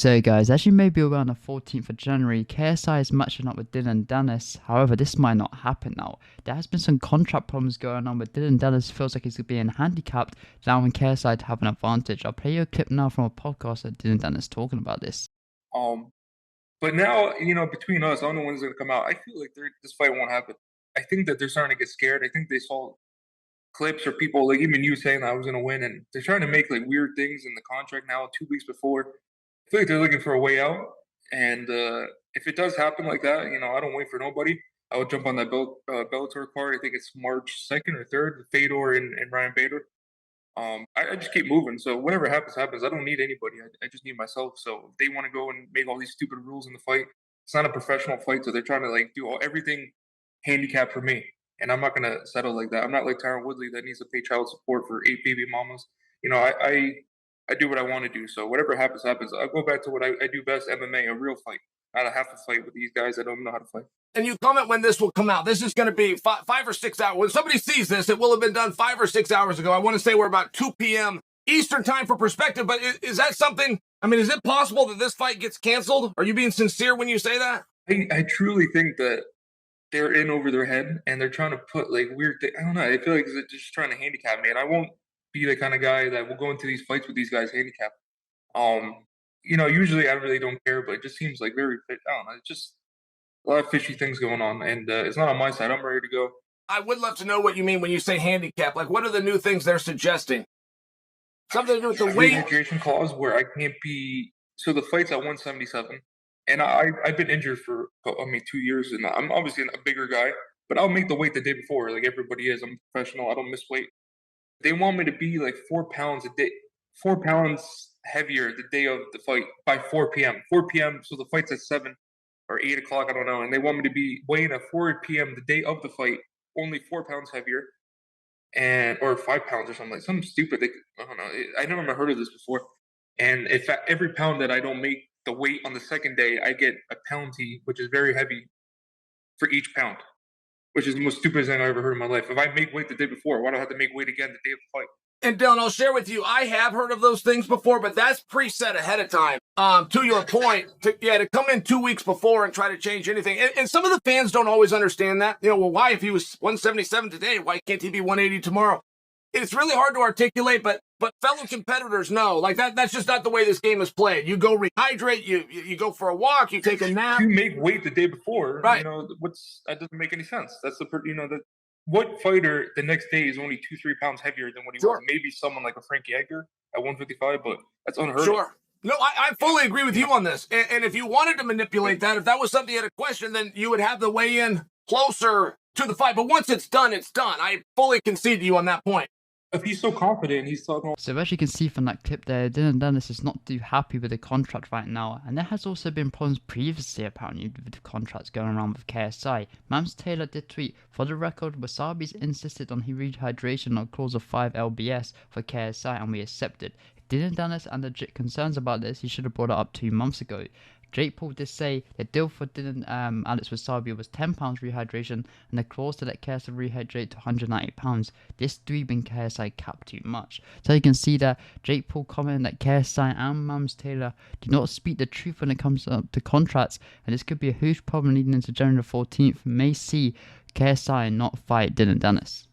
So guys, as you may be aware, on the 14th of January, KSI is matching up with Dillon Danis. However, this might not happen now. There has been some contract problems going on, but Dillon Danis feels like he's being handicapped, allowing KSI to have an advantage. I'll play you a clip now from a podcast that Dillon Danis talking about this. But now, between us, I don't know when it's going to come out. I feel like this fight won't happen. I think that they're starting to get scared. I think they saw clips or people, like even you saying that I was going to win, and they're trying to make like weird things in the contract now 2 weeks before. I feel like they're looking for a way out. And if it does happen like that, I don't wait for nobody. I would jump on that Bellator card. I think it's March 2nd or 3rd, Fedor and Ryan Bader. I just keep moving. So whatever happens, happens. I don't need anybody. I just need myself. So if they want to go and make all these stupid rules in the fight, it's not a professional fight. So they're trying to like do everything handicap for me. And I'm not going to settle like that. I'm not like Tyron Woodley that needs to pay child support for 8 baby mamas. I do what I want to do. So whatever happens, happens. I'll go back to what I do best, MMA, a real fight. Not a half a fight with these guys that don't know how to fight. And you comment when this will come out. This is going to be 5 or 6 hours. When somebody sees this, it will have been done 5 or 6 hours ago. I want to say we're about 2 p.m. Eastern time for perspective. But is that something? I mean, is it possible that this fight gets canceled? Are you being sincere when you say that? I truly think that they're in over their head and they're trying to put like weird things. I don't know. I feel like they're just trying to handicap me. And I won't be the kind of guy that will go into these fights with these guys handicapped. Usually I really don't care, but it just seems like very fit. I don't know. It's just a lot of fishy things going on, and it's not on my side. I'm ready to go. I would love to know what you mean when you say handicap. Like, what are the new things they're suggesting? Something to do with the weight? Rehydration clause where I can't be. So the fight's at 177, and I've been injured for 2 years, and I'm obviously a bigger guy, but I'll make the weight the day before, like everybody is. I'm professional. I don't miss weight. They want me to be like 4 pounds a day, 4 pounds heavier the day of the fight by 4 p.m. 4 p.m. So the fight's at 7 or 8 o'clock, I don't know. And they want me to be weighing at 4 p.m. the day of the fight, only 4 pounds heavier, or 5 pounds or something, like something stupid. I don't know. I never heard of this before. And if every pound that I don't make the weight on the second day, I get a penalty, which is very heavy for each pound, which is the most stupidest thing I ever heard in my life. If I make weight the day before, why do I have to make weight again the day of the fight? And Dillon, I'll share with you, I have heard of those things before, but that's preset ahead of time. To your point, to come in 2 weeks before and try to change anything. And some of the fans don't always understand that. Well, why, if he was 177 today, why can't he be 180 tomorrow? It's really hard to articulate, but fellow competitors know. Like that's just not the way this game is played. You go rehydrate, you go for a walk, you take a nap. You make weight the day before, right? That doesn't make any sense. That's what fighter the next day is only 2-3 pounds heavier than what he was? Maybe someone like a Frankie Edgar at 155, but that's unheard of. No, I fully agree with you on this. And if you wanted to manipulate that, if that was something you had a question, then you would have the weigh-in closer to the fight. But once it's done, it's done. I fully concede to you on that point. If he's so confident, he's talking. So as you can see from that clip there, Dillon Danis is not too happy with the contract right now, and there has also been problems previously apparently with the contracts going around with KSI. Mams Taylor did tweet, "For the record, Wasabi's insisted on rehydration on clause of 5 lbs for KSI and we accepted. If Dillon Danis had legit concerns about this, he should have brought it up 2 months ago." Jake Paul did say the deal for Dillon Alex Wasabi was 10 pounds rehydration and the clause to let KSI rehydrate to 190 pounds. This been KSI capped too much. So you can see that Jake Paul commented that KSI and Mams Taylor do not speak the truth when it comes to contracts, and this could be a huge problem leading into January 14th. May see KSI not fight Dillon Danis.